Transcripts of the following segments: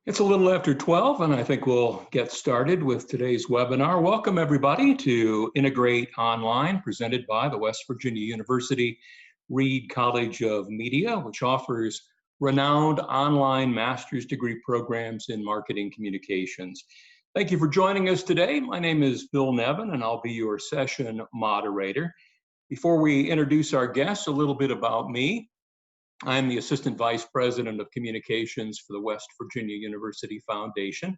It's a little after 12, and I think we'll get started with today's webinar. Welcome, everybody, to Integrate Online, presented by the West Virginia University Reed College of Media, which offers renowned online master's degree programs in marketing communications. Thank you for joining us today. My name is Bill Nevin, and I'll be your session moderator. Before we introduce our guests, a little bit about me. I'm the Assistant Vice President of Communications for the West Virginia University Foundation.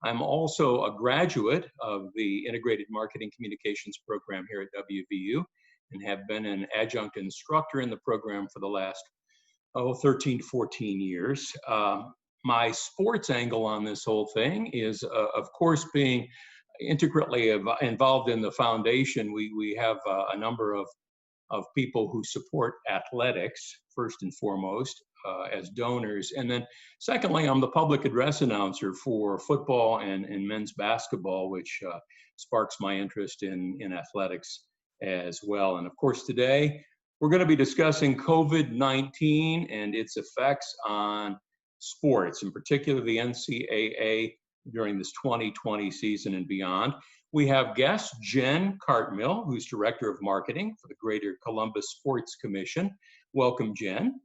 I'm also a graduate of the Integrated Marketing Communications program here at WVU and have been an adjunct instructor in the program for the last 13, 14 years. My sports angle on this whole thing is, of course, being integrally involved in the foundation. We have a number of people who support athletics, first and foremost, as donors. And then secondly, I'm the public address announcer for football and men's basketball, which sparks my interest in athletics as well. And of course, today, we're going to be discussing COVID-19 and its effects on sports, in particular the NCAA during this 2020 season and beyond. We have guest Jenn Cartmille, who's Director of Marketing for the Greater Columbus Sports Commission. Welcome, Jenn.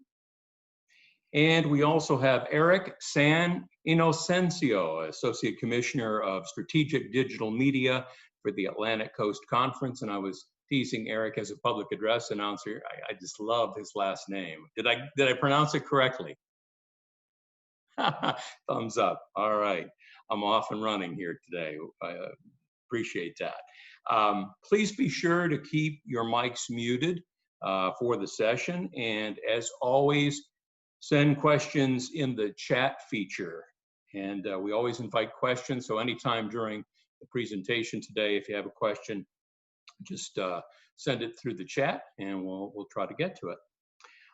And we also have Eric SanInocencio, Associate Commissioner of Strategic Digital Media for the Atlantic Coast Conference. And I was teasing Eric as a public address announcer. I just love his last name. Did I pronounce it correctly? Thumbs up. All right. I'm off and running here today. Appreciate that. Please be sure to keep your mics muted for the session. And as always, send questions in the chat feature. And we always invite questions. So anytime during the presentation today, if you have a question, just send it through the chat and we'll try to get to it.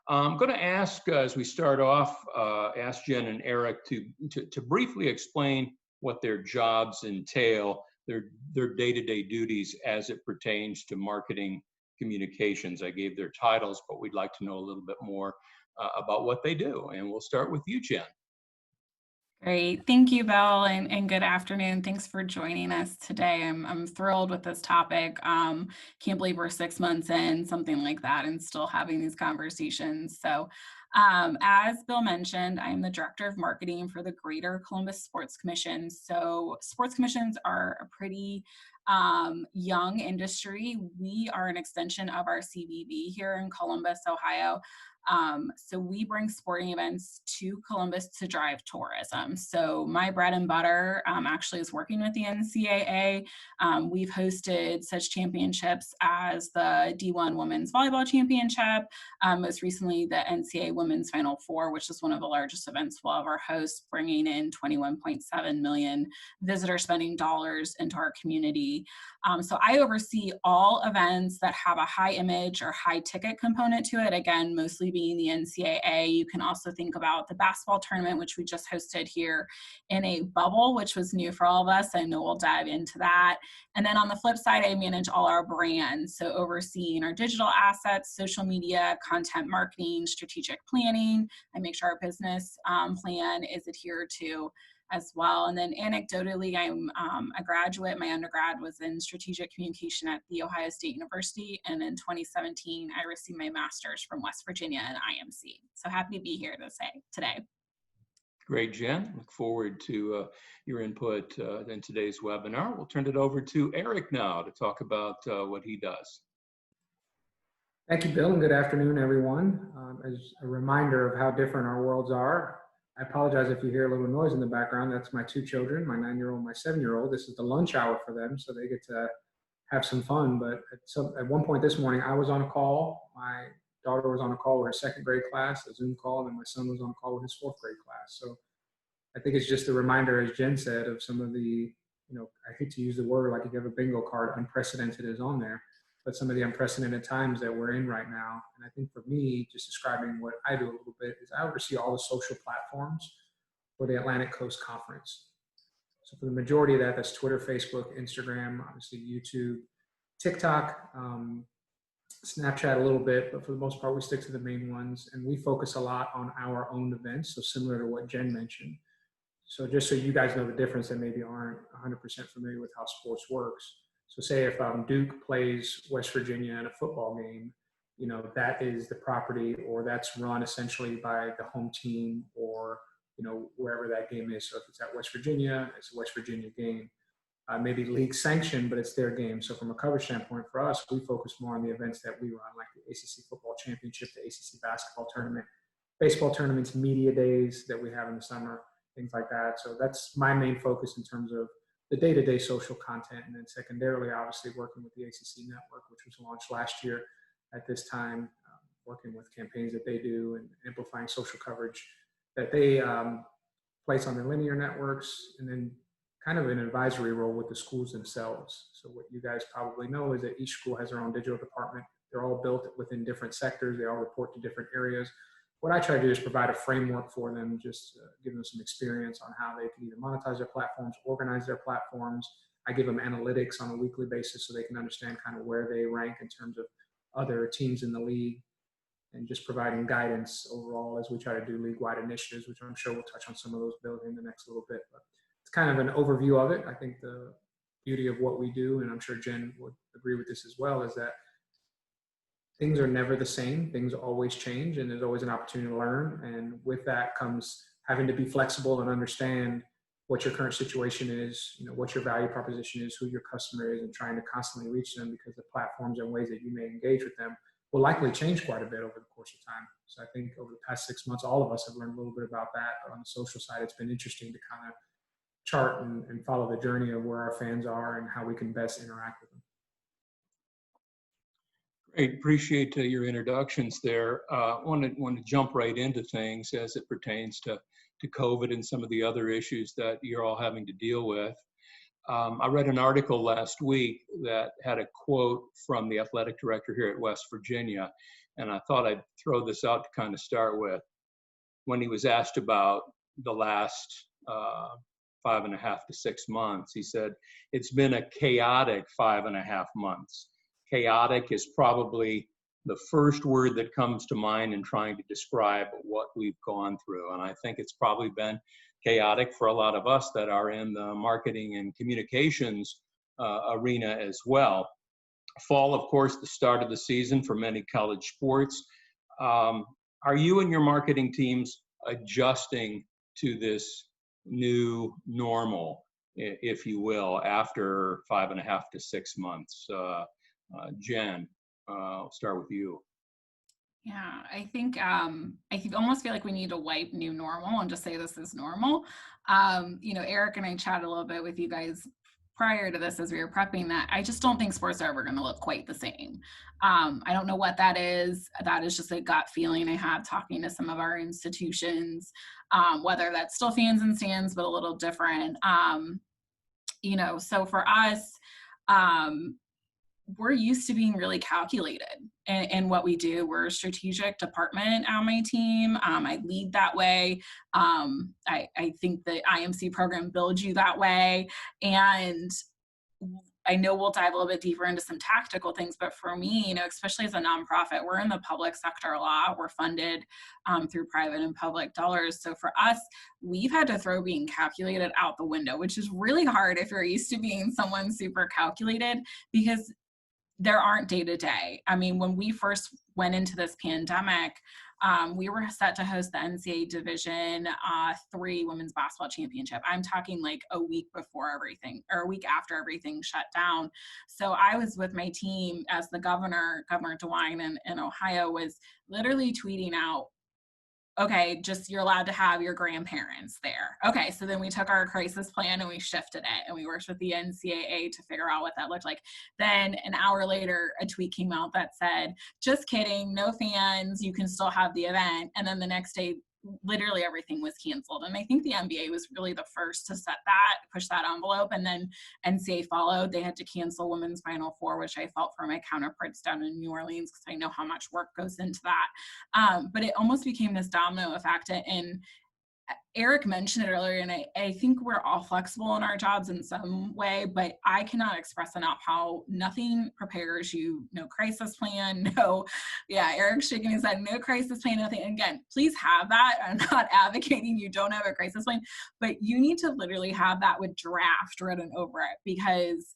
I'm going to ask, as we start off, ask Jenn and Eric to briefly explain what their jobs entail, their day-to-day duties as it pertains to marketing communications. I gave their titles, but we'd like to know a little bit more about what they do. And we'll start with you, Jenn. Great. Thank you, Bill, and good afternoon. Thanks for joining us today. I'm thrilled with this topic. Can't believe we're 6 months in, something like that, and still having these conversations. So as Bill mentioned, I'm the Director of Marketing for the Greater Columbus Sports Commission. So sports commissions are a pretty young industry. We are an extension of our CVB here in Columbus, Ohio. So we bring sporting events to Columbus to drive tourism. So my bread and butter actually is working with the NCAA. We've hosted such championships as the D1 Women's Volleyball Championship, most recently the NCAA Women's Final Four, which is one of the largest events we'll ever host, bringing in 21.7 million visitor spending dollars into our community. So I oversee all events that have a high image or high ticket component to it, again, mostly being the NCAA. You can also think about the basketball tournament, which we just hosted here in a bubble, which was new for all of us. I know we'll dive into that. And then on the flip side, I manage all our brands. So overseeing our digital assets, social media, content marketing, strategic planning. I make sure our business plan is adhered to as well. And then anecdotally, I'm a graduate. My undergrad was in strategic communication at The Ohio State University. And in 2017, I received my master's from West Virginia in IMC. So happy to be here today. Great, Jenn. Look forward to your input in today's webinar. We'll turn it over to Eric now to talk about what he does. Thank you, Bill, and good afternoon, everyone. As a reminder of how different our worlds are, I apologize if you hear a little noise in the background. That's my two children, my 9-year-old and my 7-year-old. This is the lunch hour for them, so they get to have some fun. But at one point this morning, I was on a call. My daughter was on a call with her second grade class, a Zoom call, and my son was on a call with his fourth grade class. So I think it's just a reminder, as Jenn said, of some of the, I hate to use the word like if you have a bingo card, unprecedented is on there, but some of the unprecedented times that we're in right now. And I think for me, just describing what I do a little bit, is I oversee all the social platforms for the Atlantic Coast Conference. So for the majority of that, that's Twitter, Facebook, Instagram, obviously YouTube, TikTok, Snapchat a little bit, but for the most part, we stick to the main ones. And we focus a lot on our own events, so similar to what Jenn mentioned. So just so you guys know the difference and maybe aren't 100% familiar with how sports works. So say if Duke plays West Virginia in a football game, that is the property, or that's run essentially by the home team, or, wherever that game is. So if it's at West Virginia, it's a West Virginia game. Maybe league sanctioned, but it's their game. So from a coverage standpoint for us, we focus more on the events that we run, like the ACC football championship, the ACC basketball tournament, baseball tournaments, media days that we have in the summer, things like that. So that's my main focus in terms of the day-to-day social content. And then secondarily, obviously working with the ACC network, which was launched last year at this time, working with campaigns that they do and amplifying social coverage that they place on their linear networks, and then kind of an advisory role with the schools themselves. So what you guys probably know is that each school has their own digital department. They're all built within different sectors. They all report to different areas. What I try to do is provide a framework for them, just give them some experience on how they can either monetize their platforms, organize their platforms. I give them analytics on a weekly basis so they can understand kind of where they rank in terms of other teams in the league, and just providing guidance overall as we try to do league-wide initiatives, which I'm sure we'll touch on some of those, Bill, in the next little bit. But it's kind of an overview of it. I think the beauty of what we do, and I'm sure Jen would agree with this as well, is that things are never the same. Things always change, and there's always an opportunity to learn. And with that comes having to be flexible and understand what your current situation is, what your value proposition is, who your customer is, and trying to constantly reach them, because the platforms and ways that you may engage with them will likely change quite a bit over the course of time. So I think over the past 6 months, all of us have learned a little bit about that. But on the social side, it's been interesting to kind of chart and follow the journey of where our fans are and how we can best interact with them. Great, appreciate your introductions there. Want to jump right into things as it pertains to COVID and some of the other issues that you're all having to deal with. I read an article last week that had a quote from the athletic director here at West Virginia, and I thought I'd throw this out to kind of start with. When he was asked about the last 5.5 to 6 months, he said, "It's been a chaotic 5.5 months." Chaotic is probably the first word that comes to mind in trying to describe what we've gone through. And I think it's probably been chaotic for a lot of us that are in the marketing and communications arena as well. Fall, of course, the start of the season for many college sports. Are you and your marketing teams adjusting to this new normal, if you will, after 5.5 to 6 months? Jen, I'll start with you. Yeah, I think almost feel like we need to wipe new normal and just say this is normal. Eric and I chatted a little bit with you guys prior to this as we were prepping that. I just don't think sports are ever going to look quite the same. I don't know what that is. That is just a gut feeling I have talking to some of our institutions, whether that's still fans and stands, but a little different. So for us, we're used to being really calculated in what we do. We're a strategic department on my team. I lead that way. I think the IMC program builds you that way. And I know we'll dive a little bit deeper into some tactical things, but for me, especially as a nonprofit, we're in the public sector a lot. We're funded through private and public dollars. So for us, we've had to throw being calculated out the window, which is really hard if you're used to being someone super calculated, because there aren't day-to-day. I mean, when we first went into this pandemic, we were set to host the NCAA Division III Women's Basketball Championship. I'm talking like a week before everything, or a week after everything shut down. So I was with my team as the Governor DeWine in Ohio was literally tweeting out, okay, just you're allowed to have your grandparents there. Okay, so then we took our crisis plan and we shifted it, and we worked with the NCAA to figure out what that looked like. Then an hour later, a tweet came out that said, just kidding, no fans, you can still have the event. And then the next day, literally everything was canceled. And I think the NBA was really the first to set that, push that envelope, and then NCAA followed. They had to cancel Women's Final Four, which I felt for my counterparts down in New Orleans, because I know how much work goes into that. But it almost became this domino effect, and Eric mentioned it earlier, and I think we're all flexible in our jobs in some way, but I cannot express enough how nothing prepares you, no crisis plan, Eric's shaking his head, no crisis plan, nothing. Again, please have that. I'm not advocating you don't have a crisis plan, but you need to literally have that with draft written over it, because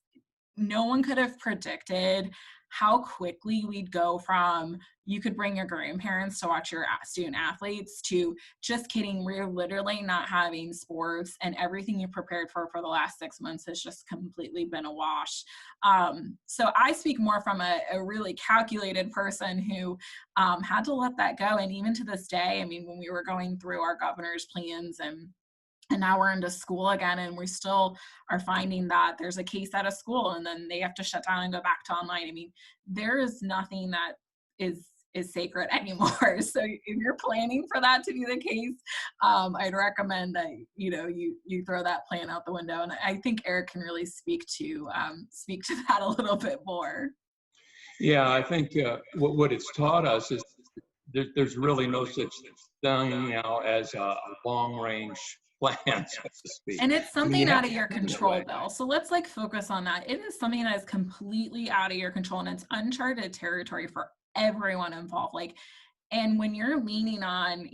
no one could have predicted how quickly we'd go from you could bring your grandparents to watch your student athletes to just kidding, we're literally not having sports, and everything you prepared for the last 6 months has just completely been a wash. So I speak more from a really calculated person who had to let that go. And even to this day, I mean, when we were going through our governor's plans and now we're into school again, and we still are finding that there's a case at a school and then they have to shut down and go back to online. I mean, there is nothing that is sacred anymore. So if you're planning for that to be the case, I'd recommend that, you throw that plan out the window. And I think Eric can really speak to that a little bit more. Yeah, I think what it's taught us is there's really no such thing now as a long-range plan, so to speak. And it's something out of your control, Bill. So let's focus on that. It is something that is completely out of your control, and it's uncharted territory for everyone involved. And when you're leaning on,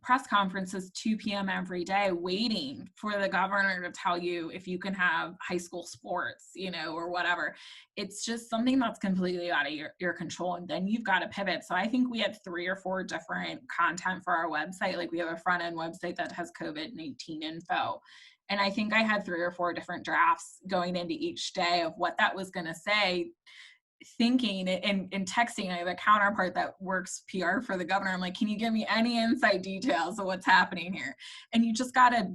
press conferences 2 p.m. every day, waiting for the governor to tell you if you can have high school sports, or whatever, it's just something that's completely out of your control. And then you've got to pivot. So I think we had 3 or 4 different content for our website. We have a front end website that has COVID-19 info. And I think I had 3 or 4 different drafts going into each day of what that was going to say, thinking and texting. I have a counterpart that works PR for the governor. I'm like, can you give me any inside details of what's happening here? And you just gotta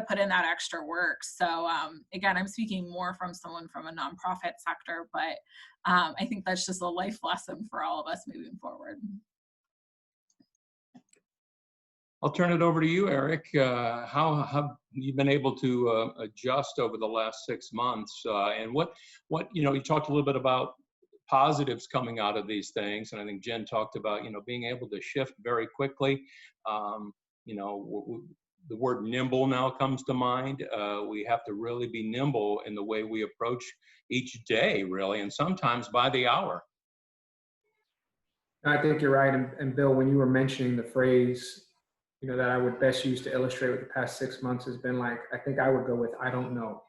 put in that extra work. So again, I'm speaking more from someone from a nonprofit sector, but I think that's just a life lesson for all of us moving forward. I'll turn it over to you, Eric. How have you been able to adjust over the last 6 months? And what you talked a little bit about positives coming out of these things, and I think Jenn talked about being able to shift very quickly. The word nimble now comes to mind. We have to really be nimble in the way we approach each day, really, and sometimes by the hour. I think you're right. And Bill, when you were mentioning the phrase, that I would best use to illustrate what the past 6 months has been like, I think I would go with, I don't know.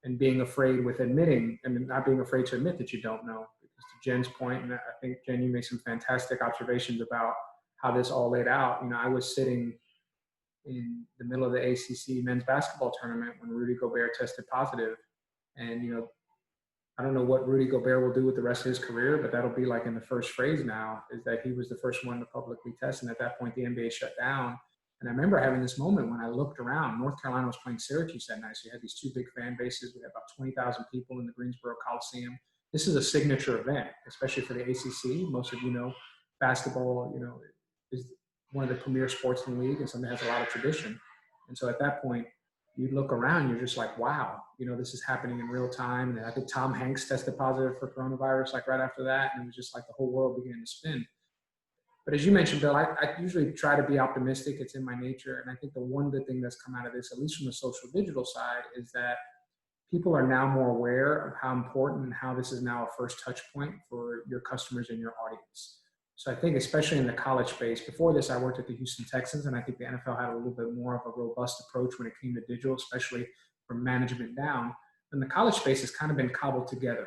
And being afraid with admitting, not being afraid to admit that you don't know. Because to Jenn's point, and I think, Jenn, you made some fantastic observations about how this all laid out. I was sitting in the middle of the ACC men's basketball tournament when Rudy Gobert tested positive. And, I don't know what Rudy Gobert will do with the rest of his career, but that'll be like in the first phrase now, is that he was the first one to publicly test. And at that point, the NBA shut down. And I remember having this moment when I looked around. North Carolina was playing Syracuse that night. So you had these 2 big fan bases. We had about 20,000 people in the Greensboro Coliseum. This is a signature event, especially for the ACC. Most of basketball, is one of the premier sports in the league and something that has a lot of tradition. And so at that point, you look around, you're just like, wow, this is happening in real time. And I think Tom Hanks tested positive for coronavirus right after that. And it was just like the whole world began to spin. But as you mentioned, Bill, I usually try to be optimistic. It's in my nature. And I think the one good thing that's come out of this, at least from the social digital side, is that people are now more aware of how important and how this is now a first touch point for your customers and your audience. So I think especially in the college space, before this, I worked at the Houston Texans, and I think the NFL had a little bit more of a robust approach when it came to digital, especially from management down. And the college space has kind of been cobbled together.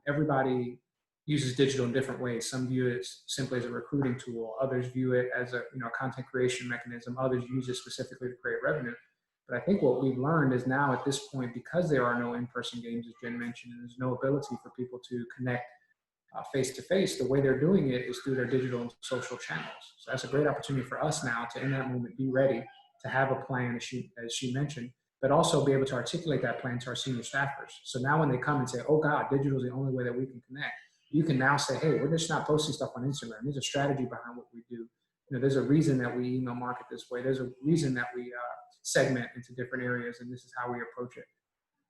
Everybody uses digital in different ways. Some view it simply as a recruiting tool. Others view it as a content creation mechanism. Others use it specifically to create revenue. But I think what we've learned is now at this point, because there are no in-person games, as Jenn mentioned, and there's no ability for people to connect face-to-face, the way they're doing it is through their digital and social channels. So that's a great opportunity for us now to, in that moment, be ready to have a plan, as she mentioned, but also be able to articulate that plan to our senior staffers. So now when they come and say, oh God, digital is the only way that we can connect, you can now say, hey, we're just not posting stuff on Instagram. There's a strategy behind what we do. There's a reason that we email market this way. There's a reason that we segment into different areas, and this is how we approach it.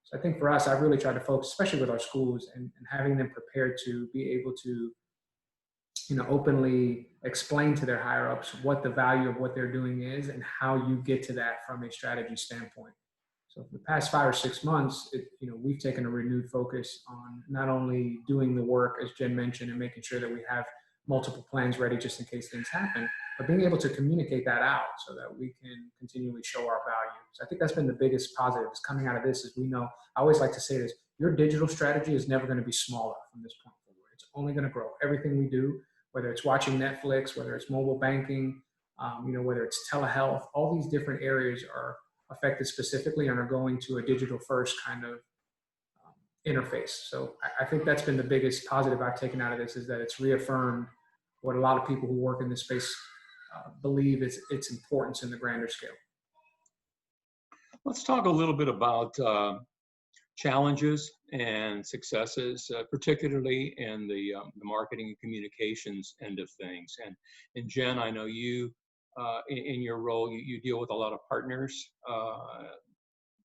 So I think for us, I've really tried to focus, especially with our schools, and having them prepared to be able to openly explain to their higher ups what the value of what they're doing is and how you get to that from a strategy standpoint. So for the past 5 or 6 months, we've taken a renewed focus on not only doing the work, as Jen mentioned, and making sure that we have multiple plans ready just in case things happen, but being able to communicate that out so that we can continually show our value. So I think that's been the biggest positive is coming out of this is we know, I always like to say this, your digital strategy is never going to be smaller from this point forward. It's only going to grow. Everything we do, whether it's watching Netflix, whether it's mobile banking, whether it's telehealth, all these different areas are affected specifically and are going to a digital first kind of interface. So I think that's been the biggest positive I've taken out of this is that it's reaffirmed what a lot of people who work in this space believe is its importance in the grander scale. Let's talk a little bit about challenges and successes, particularly in the marketing and communications end of things. And Jen, I know you, in your role, you deal with a lot of partners,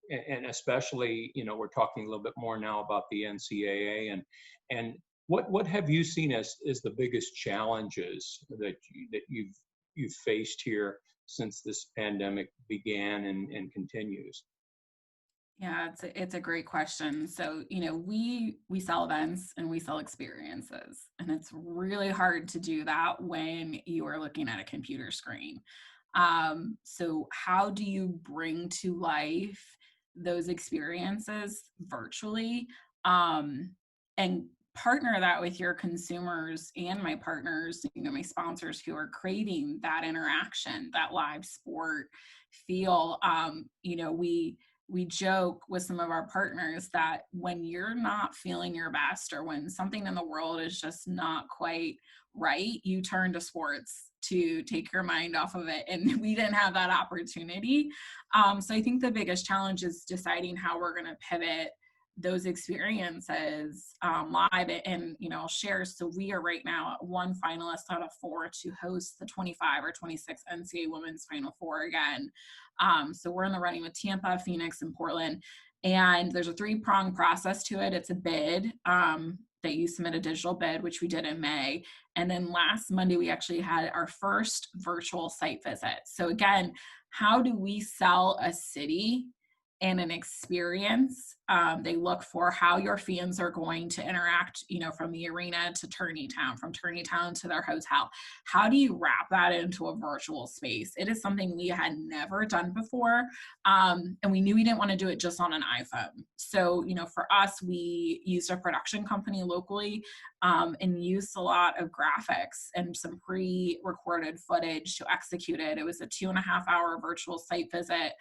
and especially, we're talking a little bit more now about the NCAA, and what have you seen as the biggest challenges that you've faced here since this pandemic began and continues? Yeah, it's a great question. So, we sell events and we sell experiences, and it's really hard to do that when you are looking at a computer screen. So how do you bring to life those experiences virtually, and partner that with your consumers and my partners, my sponsors who are craving that interaction, that live sport feel? We joke with some of our partners that when you're not feeling your best or when something in the world is just not quite right, you turn to sports to take your mind off of it. And we didn't have that opportunity. So I think the biggest challenge is deciding how we're going to pivot those experiences live. And, I'll share, so we are right now one finalist out of 4 to host the 25 or 26 NCAA Women's Final Four again. So we're in the running with Tampa, Phoenix, and Portland. And there's a 3-pronged process to it. It's a bid that you submit a digital bid, which we did in May. And then last Monday, we actually had our first virtual site visit. So again, how do we sell a city and an experience? They look for how your fans are going to interact, from the arena to Tourneytown, from Tourneytown to their hotel. How do you wrap that into a virtual space? It is something we had never done before. And we knew we didn't want to do it just on an iPhone. So, for us, we used a production company locally and used a lot of graphics and some pre-recorded footage to execute it. It was a 2.5-hour virtual site visit.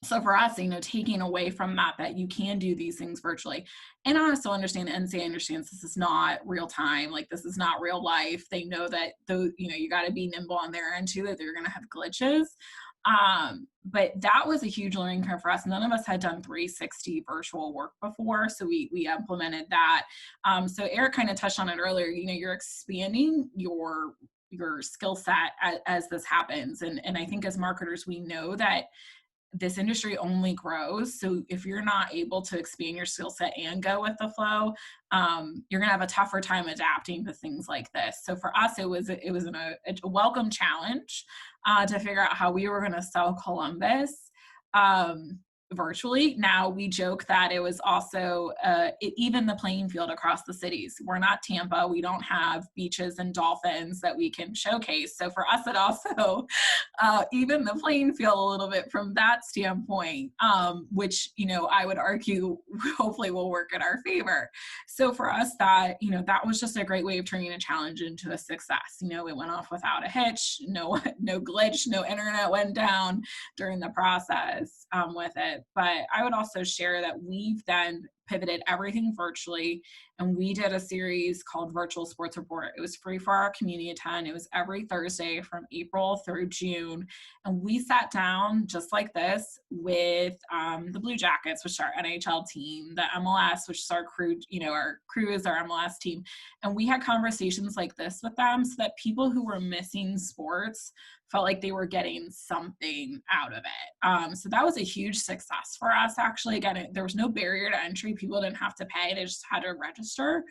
So for us, taking away from that you can do these things virtually. And I also understand the NCAA understands this is not real time. Like, this is not real life. They know that you got to be nimble on their end too, that they're going to have glitches. But that was a huge learning curve for us. None of us had done 360 virtual work before. So we implemented that. So Eric kind of touched on it earlier. You're expanding your skill set as this happens. And I think as marketers, we know that this industry only grows. So if you're not able to expand your skill set and go with the flow, you're gonna have a tougher time adapting to things like this. So for us, it was a welcome challenge to figure out how we were gonna sell Columbus virtually. Now, we joke that it was also even the playing field across the cities. We're not Tampa. We don't have beaches and dolphins that we can showcase. So for us, it also even the playing field a little bit from that standpoint, which, I would argue hopefully will work in our favor. So for us, that was just a great way of turning a challenge into a success. It went off without a hitch, no glitch, no internet went down during the process with it. But I would also share that we've then pivoted everything virtually, and we did a series called Virtual Sports Report. It was free for our community attend. It was every Thursday from April through June, and we sat down just like this with the Blue Jackets, which is our NHL team, the MLS, which is our crew, our crew is our MLS team, and we had conversations like this with them so that people who were missing sports felt like they were getting something out of it. So that was a huge success for us. Actually, again, there was no barrier to entry. People didn't have to pay. They just had to register.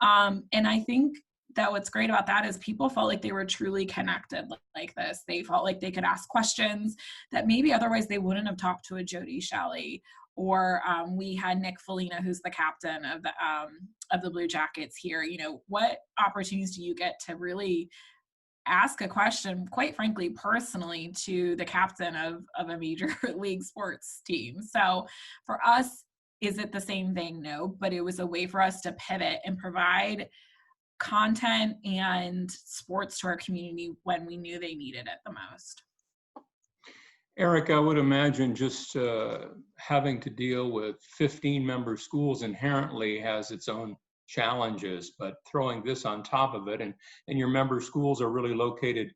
And I think that what's great about that is people felt like they were truly connected like this. They felt like they could ask questions that maybe otherwise they wouldn't have talked to a Jody Shelley. Or we had Nick Foligno, who's the captain of the Blue Jackets here. You know, what opportunities do you get to really ask a question, quite frankly, personally, to the captain of a major league sports team? So for us, is it the same thing? No, but it was a way for us to pivot and provide content and sports to our community when we knew they needed it the most. Eric, I would imagine just having to deal with 15-member schools inherently has its own challenges, but throwing this on top of it, and your member schools are really located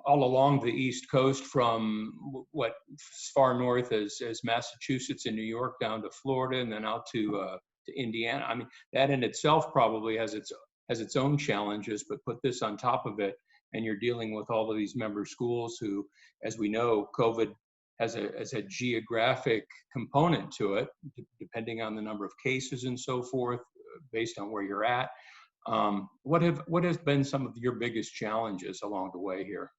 all along the East Coast, from what as far north as Massachusetts and New York down to Florida, and then out to Indiana. I mean, that in itself probably has its own challenges, but put this on top of it, and you're dealing with all of these member schools who, as we know, COVID has a geographic component to it, depending on the number of cases and so forth, based on where you're at. What has been some of your biggest challenges along the way here?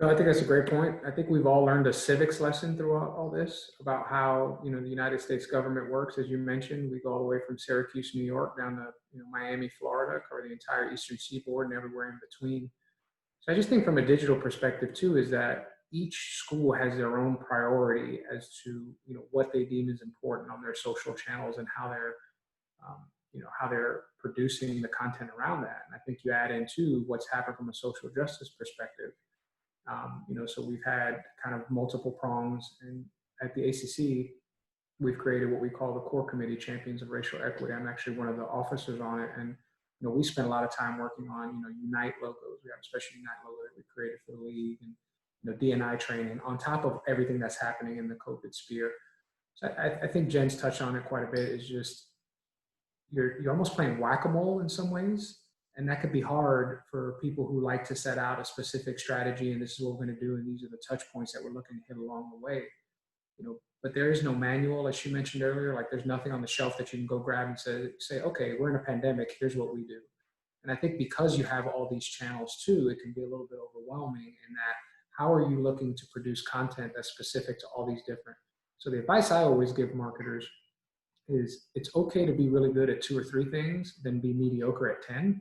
No, I think that's a great point. I think we've all learned a civics lesson throughout all this about how, you know, the United States government works. As you mentioned, we go all the way from Syracuse, New York, down to, you know, Miami, Florida, cover the entire Eastern Seaboard and everywhere in between. So I just think from a digital perspective too, is that each school has their own priority as to, you know, what they deem is important on their social channels and how they're, you know, how they're producing the content around that. And I think you add into what's happened from a social justice perspective. You know, so we've had kind of multiple prongs, and at the ACC, we've created what we call the Core Committee Champions of Racial Equity. I'm actually one of the officers on it, and you know, we spent a lot of time working on, you know, Unite logos. We have a special Unite logo that we created for the league, and you know, D&I training on top of everything that's happening in the COVID sphere. So I think Jen's touched on it quite a bit. Is just you're almost playing whack-a-mole in some ways. And that could be hard for people who like to set out a specific strategy, and this is what we're going to do, and these are the touch points that we're looking to hit along the way. You know, but there is no manual, as she mentioned earlier. Like, there's nothing on the shelf that you can go grab and say, okay, we're in a pandemic, here's what we do. And I think because you have all these channels too, it can be a little bit overwhelming in that how are you looking to produce content that's specific to all these different. So the advice I always give marketers is it's okay to be really good at 2 or 3 things, then be mediocre at 10.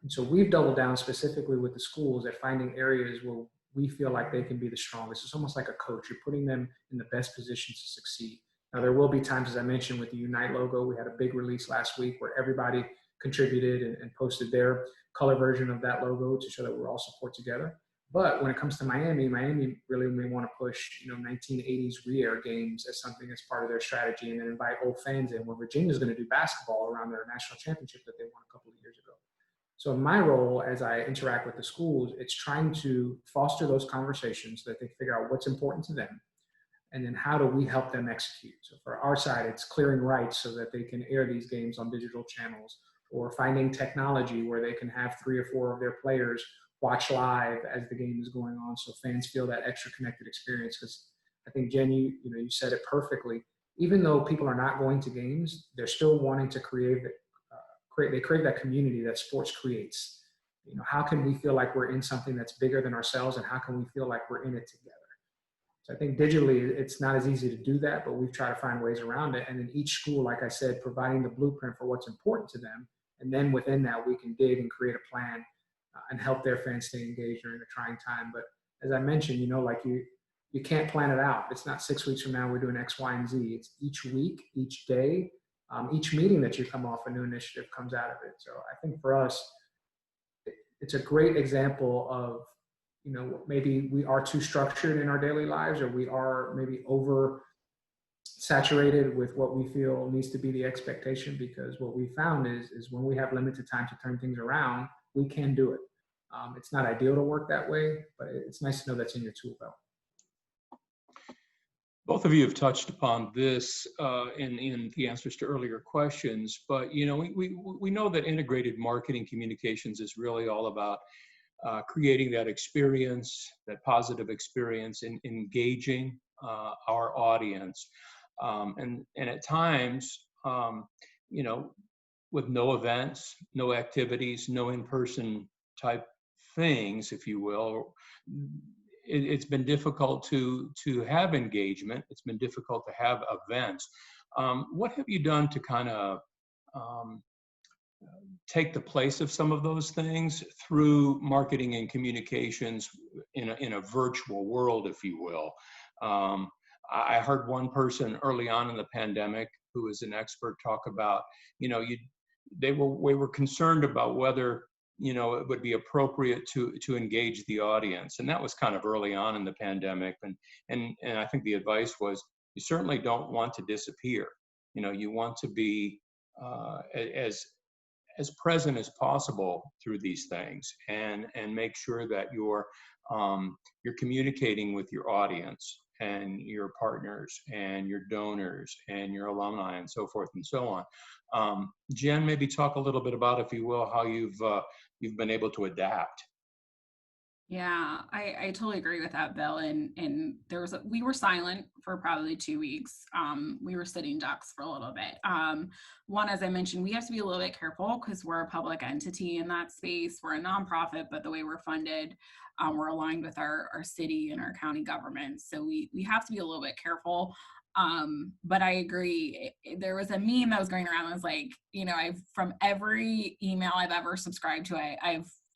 And so we've doubled down specifically with the schools at finding areas where we feel like they can be the strongest. It's almost like a coach. You're putting them in the best position to succeed. Now, there will be times, as I mentioned, with the Unite logo, we had a big release last week where everybody contributed and posted their color version of that logo to show that we're all support together. But when it comes to Miami really may want to push, you know, 1980s re-air games as something as part of their strategy, and then invite old fans in, where Virginia's going to do basketball around their national championship that they won a couple of years ago. So my role as I interact with the schools, it's trying to foster those conversations so that they figure out what's important to them, and then how do we help them execute. So for our side, it's clearing rights so that they can air these games on digital channels, or finding technology where they can have 3 or 4 of their players watch live as the game is going on, so fans feel that extra connected experience. Because I think, Jen, you said it perfectly. Even though people are not going to games, they're still wanting to create that community that sports creates. You know, how can we feel like we're in something that's bigger than ourselves, and how can we feel like we're in it together? So I think digitally, it's not as easy to do that, but we've tried to find ways around it. And then each school, like I said, providing the blueprint for what's important to them. And then within that, we can dig and create a plan and help their fans stay engaged during a trying time. But as I mentioned, you know, like you can't plan it out. It's not 6 weeks from now we're doing X, Y, and Z. It's each week, each day, each meeting that you come off, a new initiative comes out of it. So I think for us, it's a great example of, you know, maybe we are too structured in our daily lives, or we are maybe over saturated with what we feel needs to be the expectation, because what we found is when we have limited time to turn things around, we can do it. It's not ideal to work that way, but it's nice to know that's in your tool belt. Both of you have touched upon this in the answers to earlier questions, but you know, we know that integrated marketing communications is really all about creating that experience, that positive experience, in engaging our audience, and at times, you know, with no events, no activities, no in-person type things, if you will, it's been difficult to have engagement. It's been difficult to have events. What have you done to kind of take the place of some of those things through marketing and communications in a virtual world, if you will? I heard one person early on in the pandemic who is an expert talk about, we were concerned about whether, it would be appropriate to engage the audience. And that was kind of early on in the pandemic. And I think the advice was, you certainly don't want to disappear. You want to be as present as possible through these things, and make sure that you're communicating with your audience and your partners and your donors and your alumni and so forth and so on. Jenn, maybe talk a little bit about, if you will, how you've been able to adapt. Yeah, I totally agree with that, Bill. And we were silent for probably 2 weeks. We were sitting ducks for a little bit. One, as I mentioned, we have to be a little bit careful because we're a public entity in that space. We're a nonprofit, but the way we're funded, we're aligned with our city and our county government. So we have to be a little bit careful. But I agree. There was a meme that was going around that was like, from every email I've ever subscribed to,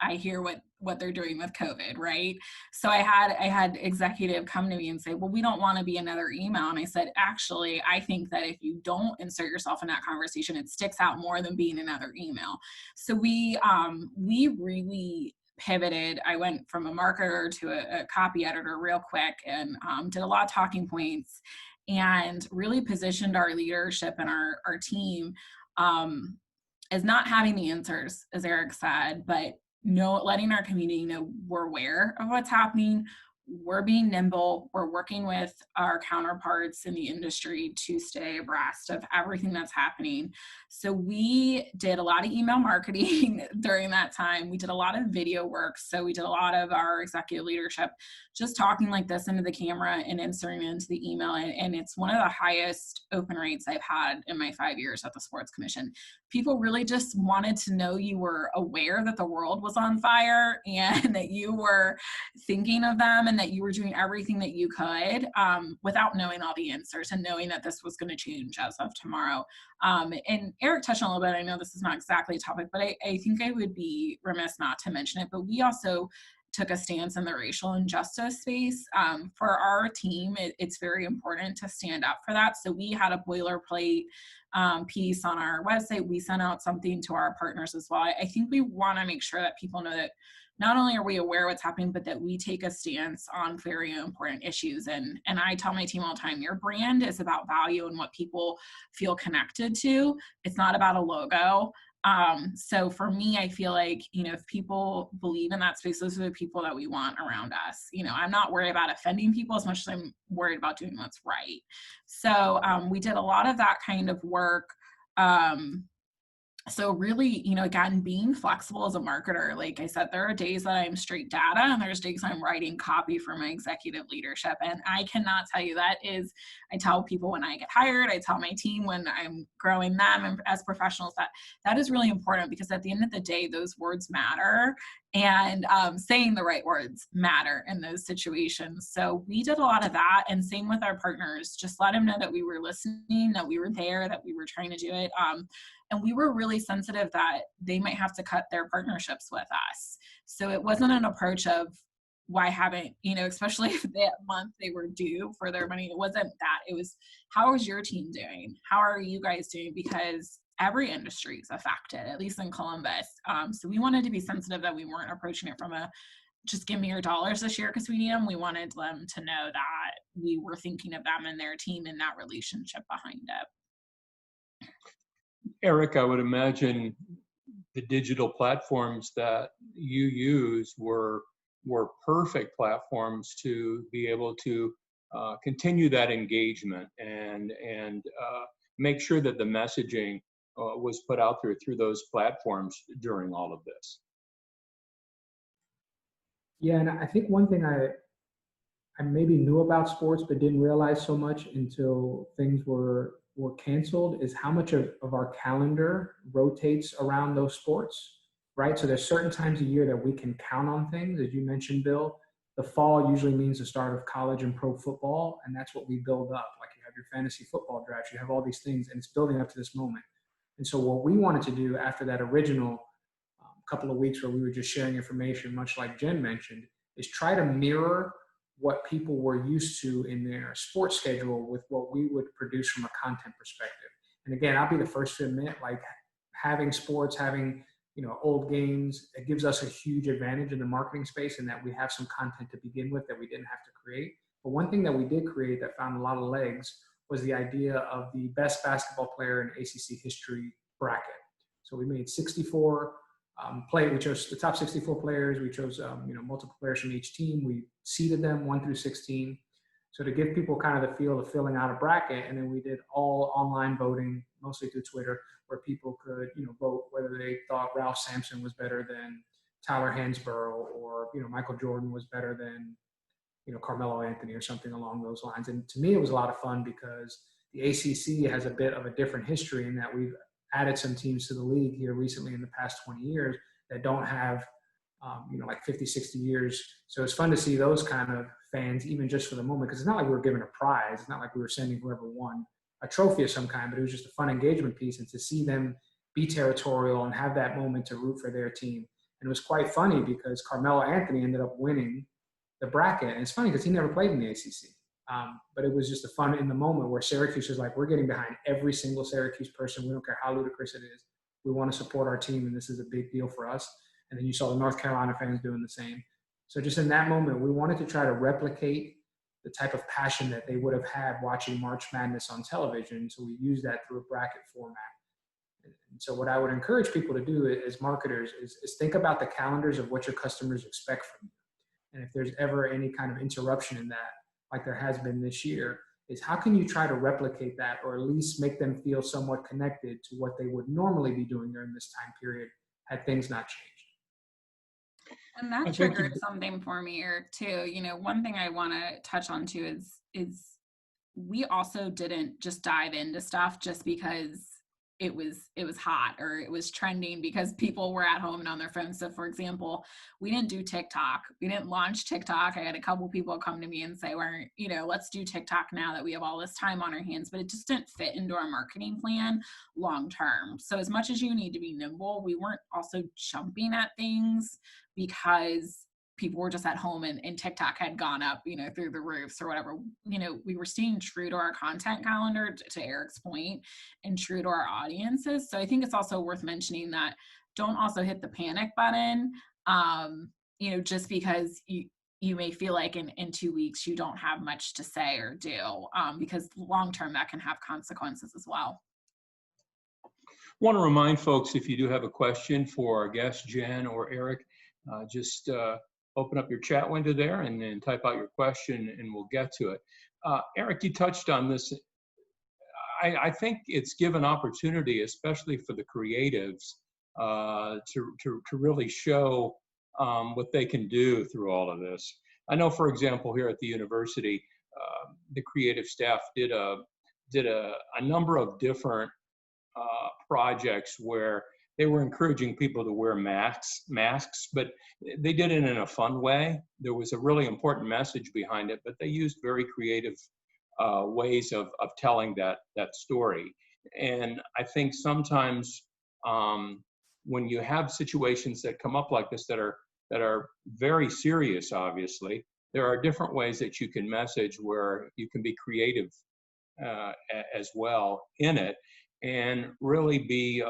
I hear what they're doing with COVID, right? So I had executive come to me and say, well, we don't want to be another email. And I said, actually, I think that if you don't insert yourself in that conversation, it sticks out more than being another email. So we really pivoted. I went from a marketer to a copy editor real quick, and did a lot of talking points and really positioned our leadership and our team as not having the answers, as Eric said, but letting our community know we're aware of what's happening. We're being nimble. We're working with our counterparts in the industry to stay abreast of everything that's happening. So we did a lot of email marketing during that time. We did a lot of video work. So we did a lot of our executive leadership just talking like this into the camera and inserting it into the email. And it's one of the highest open rates I've had in my 5 years at the Sports Commission. People really just wanted to know you were aware that the world was on fire and that you were thinking of them and that you were doing everything that you could without knowing all the answers and knowing that this was going to change as of tomorrow. And Eric touched on a little bit, I know this is not exactly a topic, but I think I would be remiss not to mention it, but we also took a stance in the racial injustice space. For our team, it's very important to stand up for that. So we had a boilerplate piece on our website. We sent out something to our partners as well. I think we want to make sure that people know that not only are we aware of what's happening, but that we take a stance on very important issues. And I tell my team all the time, your brand is about value and what people feel connected to. It's not about a logo. So for me, I feel like, if people believe in that space, those are the people that we want around us. I'm not worried about offending people as much as I'm worried about doing what's right. So we did a lot of that kind of work. So really, again, being flexible as a marketer, like I said, there are days that I'm straight data and there's days I'm writing copy for my executive leadership. And I cannot tell you I tell people when I get hired, I tell my team when I'm growing them as professionals, that is really important, because at the end of the day, those words matter, and saying the right words matter in those situations. So we did a lot of that, and same with our partners, just let them know that we were listening, that we were there, that we were trying to do it. And we were really sensitive that they might have to cut their partnerships with us. So it wasn't an approach of, why haven't, especially if that month they were due for their money. It wasn't that. It was, how is your team doing? How are you guys doing? Because every industry is affected, at least in Columbus. So we wanted to be sensitive that we weren't approaching it from a, just give me your dollars this year because we need them. We wanted them to know that we were thinking of them and their team and that relationship behind it. Eric, I would imagine the digital platforms that you use were perfect platforms to be able to continue that engagement and make sure that the messaging was put out there through those platforms during all of this. Yeah, and I think one thing I maybe knew about sports but didn't realize so much until things were were canceled is how much of our calendar rotates around those sports, right? So there's certain times a year that we can count on things. As you mentioned, Bill, the fall usually means the start of college and pro football, and that's what we build up. Like you have your fantasy football drafts, you have all these things, and it's building up to this moment. And so what we wanted to do after that original couple of weeks where we were just sharing information, much like Jen mentioned, is try to mirror what people were used to in their sports schedule with what we would produce from a content perspective. And again, I'll be the first to admit, like having sports, having old games, it gives us a huge advantage in the marketing space in that we have some content to begin with that we didn't have to create. But one thing that we did create that found a lot of legs was the idea of the best basketball player in ACC history bracket. So we made 64 we chose the top 64 players. We chose multiple players from each team. We seeded them 1 through 16. So to give people kind of the feel of filling out a bracket, and then we did all online voting, mostly through Twitter, where people could vote whether they thought Ralph Sampson was better than Tyler Hansborough, or Michael Jordan was better than Carmelo Anthony or something along those lines. And to me, it was a lot of fun because the ACC has a bit of a different history in that we've added some teams to the league here recently in the past 20 years that don't have, like 50, 60 years. So it's fun to see those kind of fans, even just for the moment, because it's not like we were given a prize. It's not like we were sending whoever won a trophy of some kind, but it was just a fun engagement piece. And to see them be territorial and have that moment to root for their team. And it was quite funny because Carmelo Anthony ended up winning the bracket. And it's funny because he never played in the ACC. But it was just a fun in the moment where Syracuse is like, we're getting behind every single Syracuse person. We don't care how ludicrous it is. We want to support our team, and this is a big deal for us. And then you saw the North Carolina fans doing the same. So just in that moment, we wanted to try to replicate the type of passion that they would have had watching March Madness on television. So we used that through a bracket format. And so what I would encourage people to do as marketers is think about the calendars of what your customers expect from you. And if there's ever any kind of interruption in that, like there has been this year, is how can you try to replicate that, or at least make them feel somewhat connected to what they would normally be doing during this time period had things not changed. And that triggered something for me, Eric, too. One thing I want to touch on too is we also didn't just dive into stuff just because it was hot or it was trending because people were at home and on their phones. So for example, we didn't do TikTok. We didn't launch TikTok. I had a couple people come to me and say, let's do TikTok now that we have all this time on our hands, but it just didn't fit into our marketing plan long-term. So as much as you need to be nimble, we weren't also jumping at things because people were just at home and TikTok had gone up, through the roofs or whatever. We were staying true to our content calendar, to Eric's point, and true to our audiences. So I think it's also worth mentioning that don't also hit the panic button, just because you may feel like in 2 weeks you don't have much to say or do, because long-term that can have consequences as well. Want to remind folks, if you do have a question for our guest, Jen or Eric, just open up your chat window there and then type out your question and we'll get to it. Eric, you touched on this. I think it's given opportunity, especially for the creatives, to really show what they can do through all of this. I know, for example, here at the university, the creative staff did a number of different projects where they were encouraging people to wear masks, but they did it in a fun way. There was a really important message behind it, but they used very creative ways of telling that story. And I think sometimes when you have situations that come up like this that are very serious, obviously, there are different ways that you can message where you can be creative as well in it and really be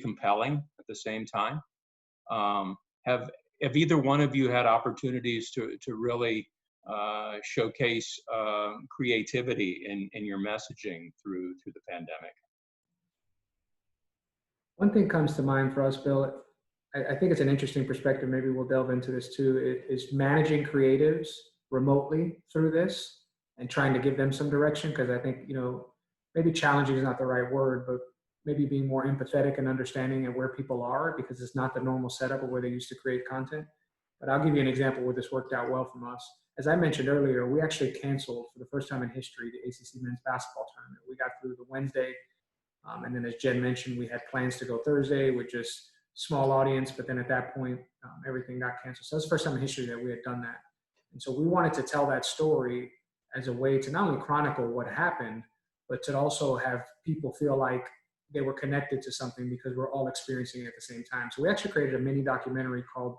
compelling at the same time. Have either one of you had opportunities to really showcase creativity in your messaging through the pandemic? One thing comes to mind for us, Bill. I think it's an interesting perspective. Maybe we'll delve into this too. Is managing creatives remotely through this and trying to give them some direction. Because I think, maybe challenging is not the right word, but maybe being more empathetic and understanding of where people are, because it's not the normal setup of where they used to create content. But I'll give you an example where this worked out well from us. as I mentioned earlier, we actually canceled for the first time in history the ACC men's basketball tournament. We got through the Wednesday, and then as Jen mentioned, we had plans to go Thursday with just small audience, but then at that point, everything got canceled. So that's the first time in history that we had done that. And so we wanted to tell that story as a way to not only chronicle what happened, but to also have people feel like they were connected to something because we're all experiencing it at the same time. So we actually created a mini documentary called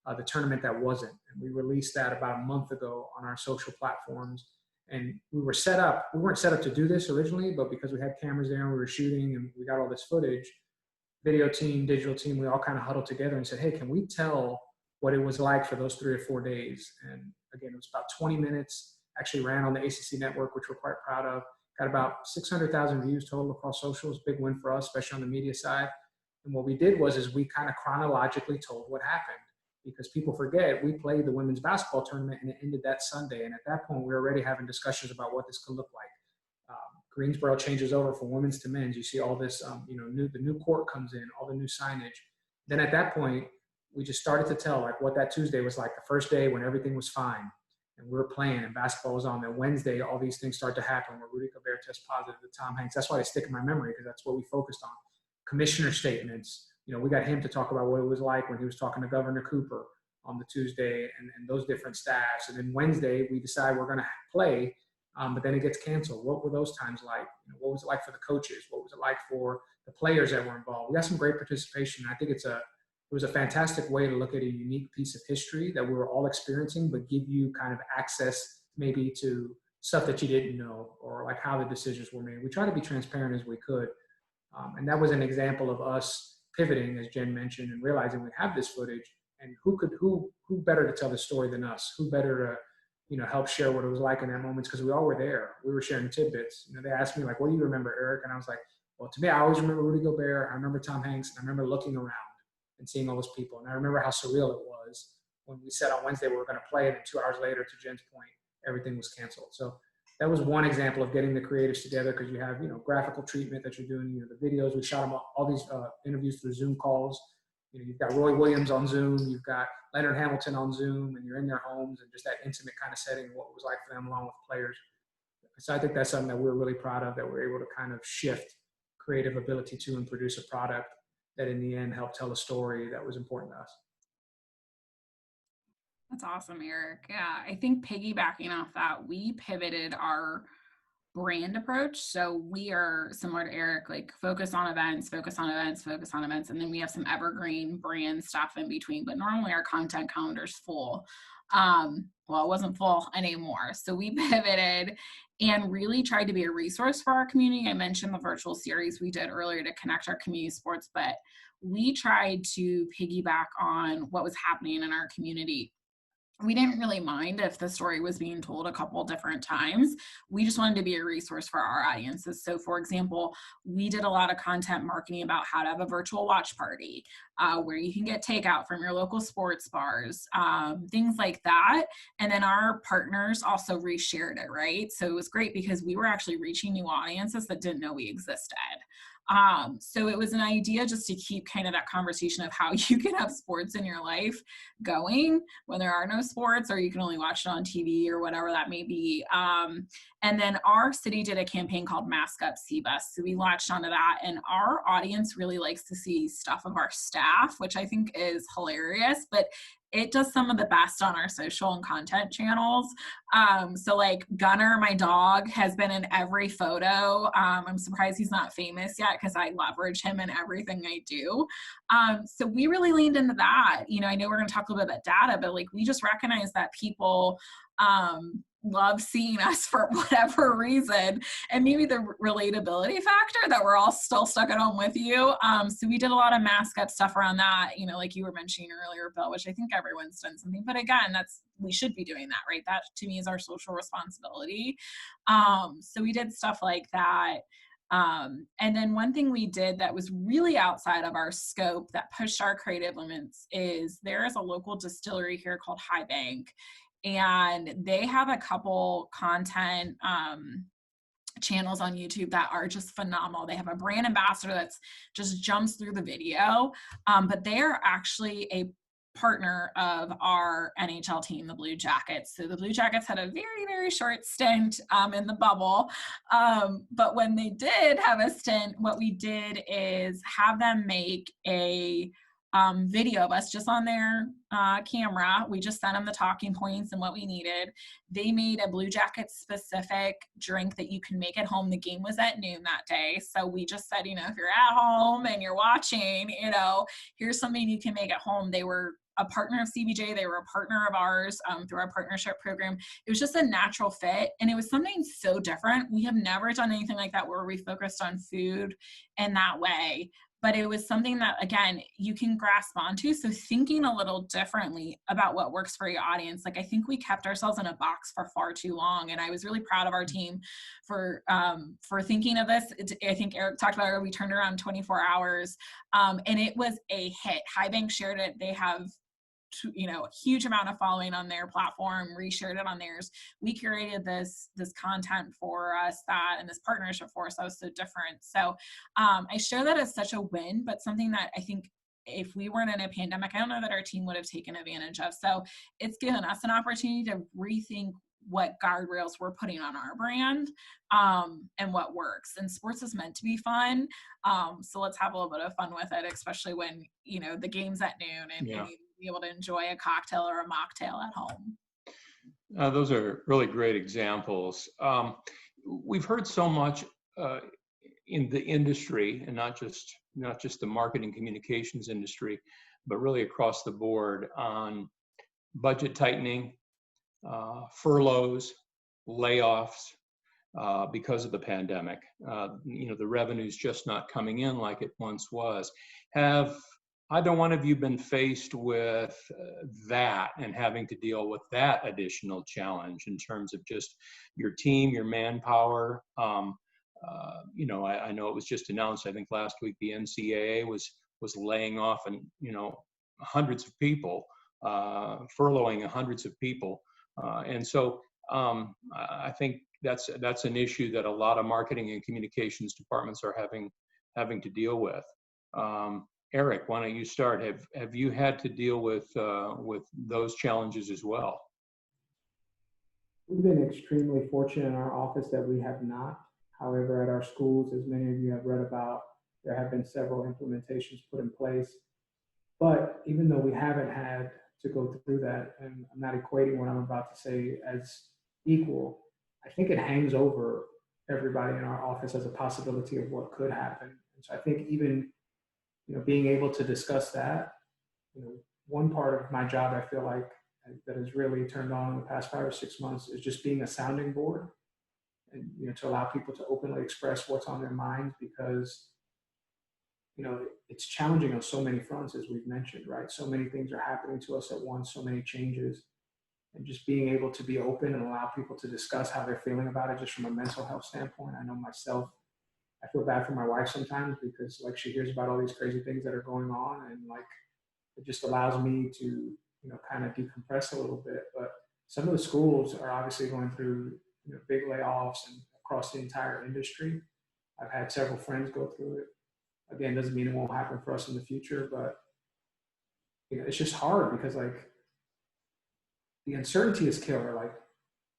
The Tournament That Wasn't. And we released that about a month ago on our social platforms. And we weren't set up to do this originally, but because we had cameras there and we were shooting and we got all this footage, video team, digital team, we all kind of huddled together and said, hey, can we tell what it was like for those 3 or 4 days? And again, it was about 20 minutes, actually ran on the ACC network, which we're quite proud of. Got about 600,000 views total across socials. Big win for us, especially on the media side. And what we did was we kind of chronologically told what happened, because people forget we played the women's basketball tournament and it ended that Sunday. And at that point, we were already having discussions about what this could look like. Greensboro changes over from women's to men's. You see all this, the new court comes in, all the new signage. Then at that point, we just started to tell like what that Tuesday was like, the first day when everything was fine and we were playing and basketball was on. Then Wednesday, all these things start to happen where Rudy Gobert tests positive to Tom Hanks. That's why they stick in my memory, because that's what we focused on. Commissioner statements. We got him to talk about what it was like when he was talking to Governor Cooper on the Tuesday and those different staffs. And then Wednesday, we decide we're going to play, but then it gets canceled. What were those times like? What was it like for the coaches? What was it like for the players that were involved? We got some great participation. I think it was a fantastic way to look at a unique piece of history that we were all experiencing, but give you kind of access maybe to stuff that you didn't know, or like how the decisions were made. We try to be transparent as we could. And that was an example of us pivoting, as Jen mentioned, and realizing we have this footage, and who better to tell the story than us? Who better to, help share what it was like in that moment? Because we all were there. We were sharing tidbits. They asked me like, what do you remember, Eric? And I was like, well, to me, I always remember Rudy Gobert. I remember Tom Hanks. And I remember looking around and seeing all those people. And I remember how surreal it was when we said on Wednesday we were going to play, and then 2 hours later, to Jen's point, everything was canceled. So that was one example of getting the creatives together, because you have, graphical treatment that you're doing, the videos. We shot them all these interviews through Zoom calls. You've got Roy Williams on Zoom, you've got Leonard Hamilton on Zoom, and you're in their homes, and just that intimate kind of setting, what it was like for them along with players. So I think that's something that we're really proud of, that we're able to kind of shift creative ability to and produce a product that in the end helped tell a story that was important to us. That's awesome, Eric. Yeah, I think piggybacking off that, we pivoted our brand approach. So we are similar to Eric, like focus on events, and then we have some evergreen brand stuff in between. But normally our content calendar is full. Well, it wasn't full anymore. So we pivoted and really tried to be a resource for our community. I mentioned the virtual series we did earlier to connect our community sports, but we tried to piggyback on what was happening in our community. We didn't really mind if the story was being told a couple different times. We just wanted to be a resource for our audiences. So for example, we did a lot of content marketing about how to have a virtual watch party, where you can get takeout from your local sports bars, things like that. And then our partners also reshared it, right? So it was great because we were actually reaching new audiences that didn't know we existed. So it was an idea just to keep kind of that conversation of how you can have sports in your life going when there are no sports, or you can only watch it on TV or whatever that may be. And then our city did a campaign called Mask Up CBUS. So we latched onto that, and our audience really likes to see stuff of our staff, which I think is hilarious, but it does some of the best on our social and content channels. So like Gunner, my dog, has been in every photo. I'm surprised he's not famous yet, because I leverage him in everything I do. So we really leaned into that. I know we're going to talk a little bit about data, but like we just recognize that people love seeing us for whatever reason, and maybe the relatability factor that we're all still stuck at home with you. So we did a lot of mask up stuff around that, like you were mentioning earlier, Bill, which I think everyone's done something, but again, we should be doing that, right? That to me is our social responsibility. So we did stuff like that. And then one thing we did that was really outside of our scope that pushed our creative limits is there is a local distillery here called High Bank, and they have a couple content channels on YouTube that are just phenomenal. They have a brand ambassador that's just jumps through the video, but they are actually a partner of our NHL team, the Blue Jackets. So the Blue Jackets had a very, very short stint in the bubble. But when they did have a stint, what we did is have them make a video of us just on their camera. We just sent them the talking points and what we needed. They made a Blue Jackets specific drink that you can make at home. The game was at noon that day. So we just said, you know, if you're at home and you're watching, you know, here's something you can make at home. They were a partner of CBJ. They were a partner of ours through our partnership program. It was just a natural fit. And it was something so different. We have never done anything like that where we focused on food in that way. But it was something that, again, you can grasp onto. So thinking a little differently about what works for your audience. Like, I think we kept ourselves in a box for far too long. And I was really proud of our team for thinking of this. I think Eric talked about it. We turned around 24 hours and it was a hit. High Bank shared it. They have, you know, a huge amount of following on their platform, reshared it on theirs. We curated this content for us and this partnership for us that was so different. So I share that as such a win, but something that I think if we weren't in a pandemic, I don't know that our team would have taken advantage of. So it's given us an opportunity to rethink what guardrails we're putting on our brand and what works. And sports is meant to be fun. So let's have a little bit of fun with it, especially when, you know, the game's at noon and you be able to enjoy a cocktail or a mocktail at home. Those are really great examples. We've heard so much in the industry, and not just the marketing communications industry, but really across the board on budget tightening, furloughs, layoffs because of the pandemic. You know, the revenue's just not coming in like it once was. Have either one of you been faced with that and having to deal with that additional challenge in terms of just your team, your manpower? You know, I know it was just announced, I think last week, the NCAA was laying off and, you know, hundreds of people, furloughing hundreds of people. And so I think that's an issue that a lot of marketing and communications departments are having to deal with. Eric, why don't you start? Have you had to deal with those challenges as well? We've been extremely fortunate in our office that we have not. However, at our schools, as many of you have read about, there have been several implementations put in place. But even though we haven't had to go through that, and I'm not equating what I'm about to say as equal, I think it hangs over everybody in our office as a possibility of what could happen. And so I think even, you know, being able to discuss that, you know, one part of my job I feel like that has really turned on in the past 5 or 6 months is just being a sounding board, and, you know, to allow people to openly express what's on their minds, because, you know, it's challenging on so many fronts, as we've mentioned, right? So many things are happening to us at once, so many changes, and just being able to be open and allow people to discuss how they're feeling about it just from a mental health standpoint. I know myself, I feel bad for my wife sometimes because, like, she hears about all these crazy things that are going on, and, like, it just allows me to, you know, kind of decompress a little bit. But some of the schools are obviously going through, you know, big layoffs and across the entire industry. I've had several friends go through it. Again, doesn't mean it won't happen for us in the future, but, you know, it's just hard because, like, the uncertainty is killer. Like,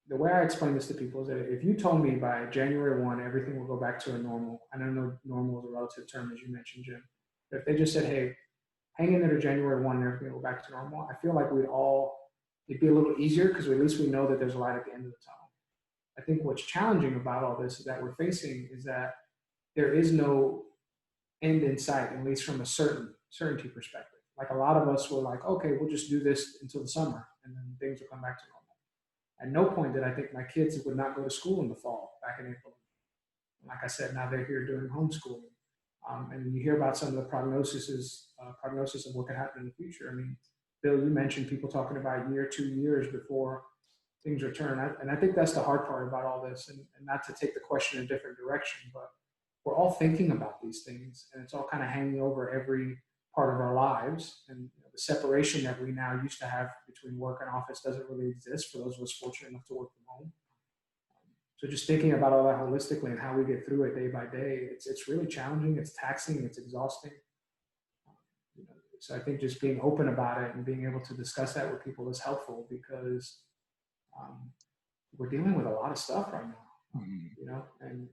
the way I explain this to people is that if you told me by January 1, everything will go back to a normal, and I know normal is a relative term, as you mentioned, Jim, but if they just said, hey, hang in there to January 1 and everything will go back to normal, I feel like it'd be a little easier because at least we know that there's a light at the end of the tunnel. I think what's challenging about all this that we're facing is that there is no end in sight, at least from a certainty perspective. Like, a lot of us were like, okay, we'll just do this until the summer and then things will come back to normal. At no point did I think my kids would not go to school in the fall, back in April. Like I said, now they're here doing homeschooling. And you hear about some of the prognosis of what could happen in the future. I mean, Bill, you mentioned people talking about 1 year, 2 years before things return. And I think that's the hard part about all this, and not to take the question in a different direction, but we're all thinking about these things, and it's all kind of hanging over every part of our lives. And, you know, the separation that we now used to have between work and office doesn't really exist for those of us fortunate enough to work from home. So just thinking about all that holistically and how we get through it day by day, it's really challenging, it's taxing, it's exhausting. You know, So I think just being open about it and being able to discuss that with people is helpful, because we're dealing with a lot of stuff right now, you know, and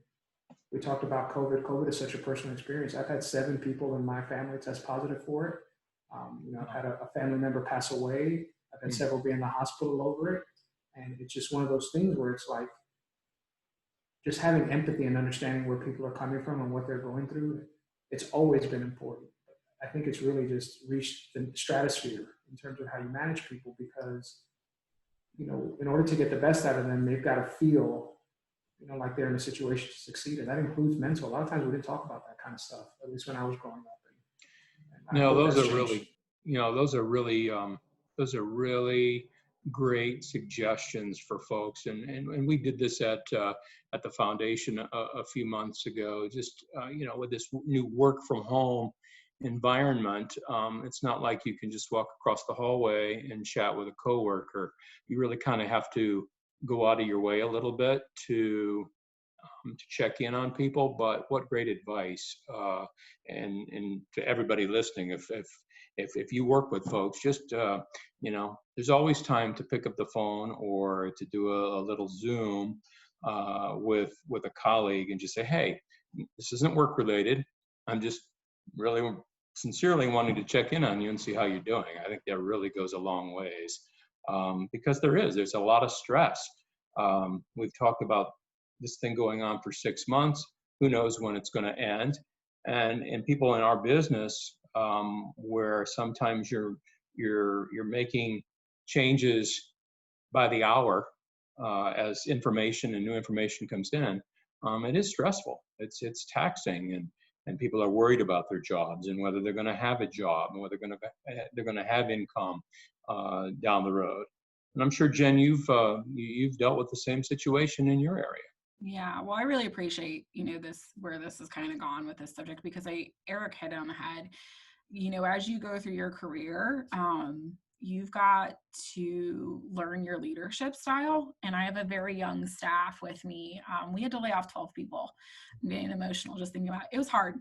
we talked about COVID. COVID is such a personal experience. I've had 7 people in my family test positive for it. You know, I've had a family member pass away. I've had several be in the hospital over it. And it's just one of those things where it's like, just having empathy and understanding where people are coming from and what they're going through, it's always been important. I think it's really just reached the stratosphere in terms of how you manage people, because, you know, in order to get the best out of them, they've got to feel, you know, like they're in a situation to succeed. And that includes mental. A lot of times we didn't talk about that kind of stuff, at least when I was growing up. And No, those are really, you know, those are really great suggestions for folks. And we did this at the foundation a few months ago, just, you know, with this new work from home environment. It's not like you can just walk across the hallway and chat with a coworker. You really kind of have to go out of your way a little bit to check in on people. But what great advice! And to everybody listening, if you work with folks, just you know, there's always time to pick up the phone or to do a little Zoom with a colleague and just say, hey, this isn't work related. I'm just really sincerely wanting to check in on you and see how you're doing. I think that really goes a long ways, because there's a lot of stress. We've talked about this thing going on for 6 months. Who knows when it's going to end? And people in our business, where sometimes you're making changes by the hour as information and new information comes in. It is stressful. It's taxing, and people are worried about their jobs and whether they're going to have a job and whether they're going to have income down the road. And I'm sure, Jen, you've dealt with the same situation in your area. Yeah, well, I really appreciate, you know, where this has kind of gone with this subject, because Eric hit on the head. You know, as you go through your career, you've got to learn your leadership style. And I have a very young staff with me. We had to lay off 12 people. I'm getting emotional just thinking about it. It was hard.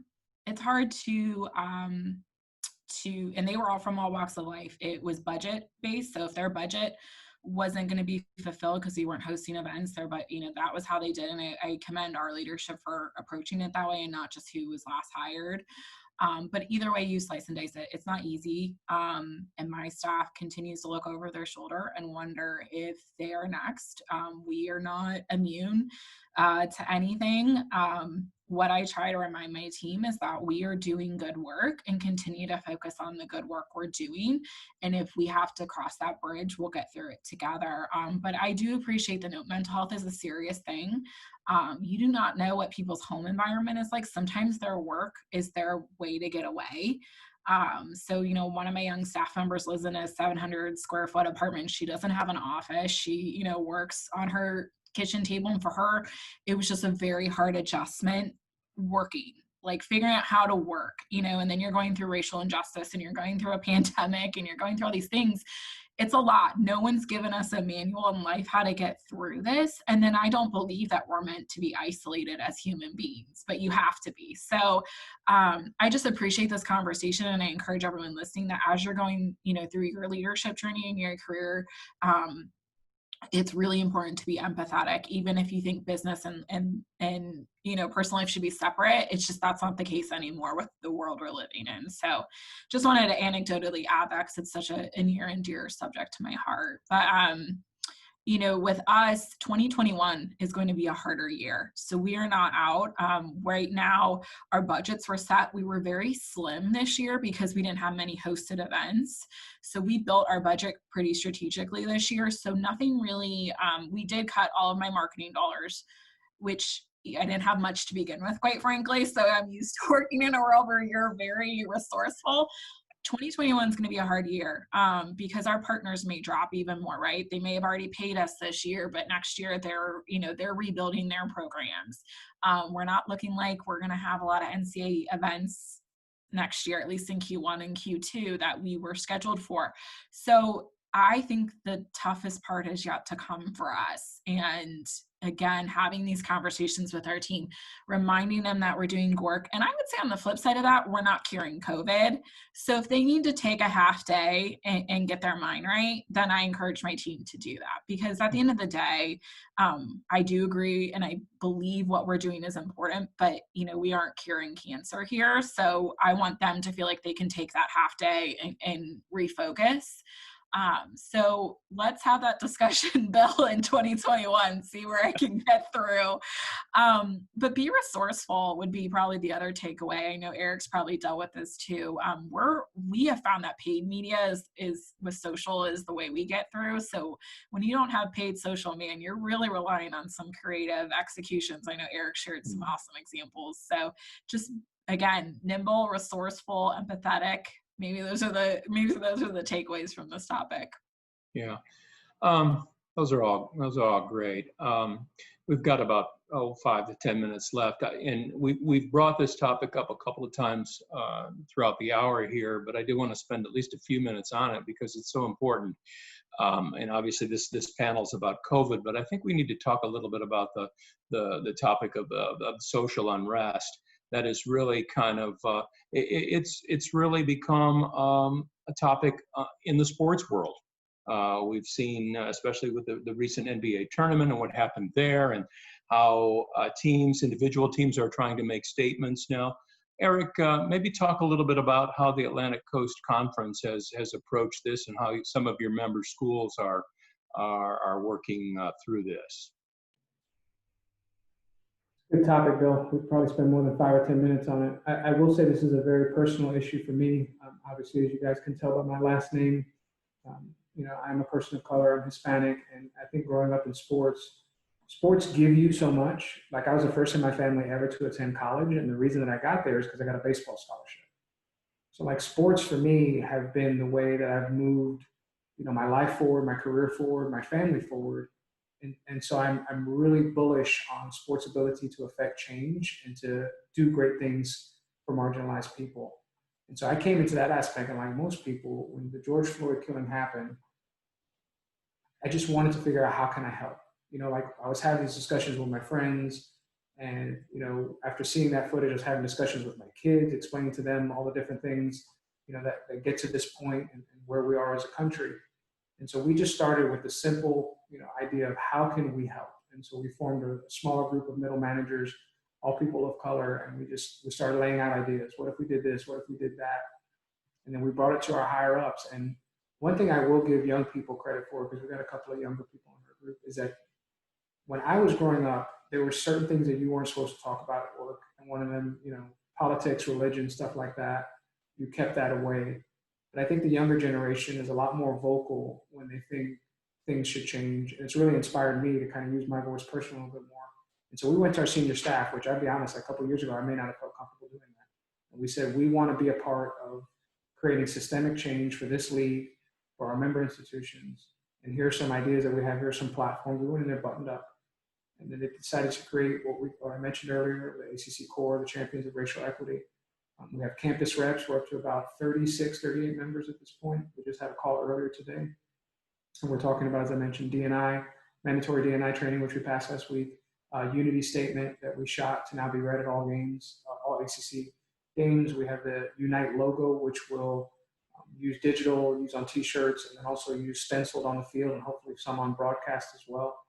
It's hard to, and they were all from all walks of life. It was budget based. So if their budget wasn't going to be fulfilled because we weren't hosting events there, but you know, that was how they did. And I commend our leadership for approaching it that way, and not just who was last hired. But either way you slice and dice it, it's not easy. And my staff continues to look over their shoulder and wonder if they are next. We are not immune to anything. What I try to remind my team is that we are doing good work and continue to focus on the good work we're doing. And if we have to cross that bridge, we'll get through it together. But I do appreciate the note. Mental health is a serious thing. You do not know what people's home environment is like. Sometimes their work is their way to get away. So, you know, one of my young staff members lives in a 700 square foot apartment. She doesn't have an office. She, you know, works on her kitchen table. And for her, it was just a very hard adjustment working, like figuring out how to work, you know, and then you're going through racial injustice and you're going through a pandemic and you're going through all these things. It's a lot. No one's given us a manual in life how to get through this. And then I don't believe that we're meant to be isolated as human beings, but you have to be. So I just appreciate this conversation, and I encourage everyone listening that as you're going, you know, through your leadership journey and your career, it's really important to be empathetic, even if you think business and you know, personal life should be separate. It's just, that's not the case anymore with the world we're living in. So just wanted to anecdotally add that, because it's such a near and dear subject to my heart. But you know, with us, 2021 is going to be a harder year. So we are not out. Right now, our budgets were set. We were very slim this year because we didn't have many hosted events. So we built our budget pretty strategically this year. So nothing really, we did cut all of my marketing dollars, which I didn't have much to begin with, quite frankly. So I'm used to working in a world where you're very resourceful. 2021 is going to be a hard year because our partners may drop even more, right? They may have already paid us this year, but next year they're rebuilding their programs. We're not looking like we're going to have a lot of NCAA events next year, at least in Q1 and Q2 that we were scheduled for. So I think the toughest part is yet to come for us. And again, having these conversations with our team, reminding them that we're doing work. And I would say on the flip side of that, we're not curing COVID. So if they need to take a half day and get their mind right, then I encourage my team to do that. Because at the end of the day, I do agree and I believe what we're doing is important, but we aren't curing cancer here. So I want them to feel like they can take that half day and refocus. So let's have that discussion, Bill, in 2021, see where I can get through. But be resourceful would be probably the other takeaway. I know Eric's probably dealt with this too. We have found that paid media is with social is the way we get through. So when you don't have paid social, man, you're really relying on some creative executions. I know Eric shared some awesome examples. So just, again, nimble, resourceful, empathetic. Maybe those are the takeaways from this topic. Yeah, those are all great. We've got about 5 to 10 minutes left, and we've brought this topic up a couple of times throughout the hour here, but I do want to spend at least a few minutes on it because it's so important. And obviously this panel's about COVID, but I think we need to talk a little bit about the topic of social unrest. That is really kind of, it's really become a topic in the sports world. We've seen, especially with the recent NBA tournament and what happened there, and how individual teams are trying to make statements now. Eric, maybe talk a little bit about how the Atlantic Coast Conference has approached this and how some of your member schools are working through this. Good topic, Bill. We'll probably spend more than 5 or 10 minutes on it. I will say this is a very personal issue for me. Obviously, as you guys can tell by my last name, I'm a person of color, I'm Hispanic, and I think growing up in sports give you so much. Like, I was the first in my family ever to attend college, and the reason that I got there is because I got a baseball scholarship. So like, sports for me have been the way that I've moved, my life forward, my career forward, my family forward. And so I'm really bullish on sports' ability to affect change and to do great things for marginalized people. And so I came into that aspect, and like most people, when the George Floyd killing happened, I just wanted to figure out how can I help. Like, I was having these discussions with my friends, and after seeing that footage, I was having discussions with my kids, explaining to them all the different things that get to this point and where we are as a country. And so we just started with the simple, idea of how can we help. And so we formed a smaller group of middle managers, all people of color, and we started laying out ideas. What if we did this? What if we did that? And then we brought it to our higher ups. And one thing I will give young people credit for, because we got a couple of younger people in our group, is that when I was growing up, there were certain things that you weren't supposed to talk about at work. And one of them, politics, religion, stuff like that, you kept that away. But I think the younger generation is a lot more vocal when they think things should change. And it's really inspired me to kind of use my voice personally a little bit more. And so we went to our senior staff, which I'll be honest, a couple of years ago, I may not have felt comfortable doing that. And we said, we want to be a part of creating systemic change for this league, for our member institutions. And here are some ideas that we have, here are some platforms. We went in there buttoned up. And then they decided to create what I mentioned earlier, the ACC Core, the Champions of Racial Equity. We have campus reps. We're up to about 36, 38 members at this point. We just had a call earlier today. And we're talking about, as I mentioned, D&I, mandatory D&I training, which we passed last week, unity statement that we shot to now be read at all games, all ACC games. We have the Unite logo, which will use digital, use on t-shirts, and then also use stenciled on the field, and hopefully some on broadcast as well.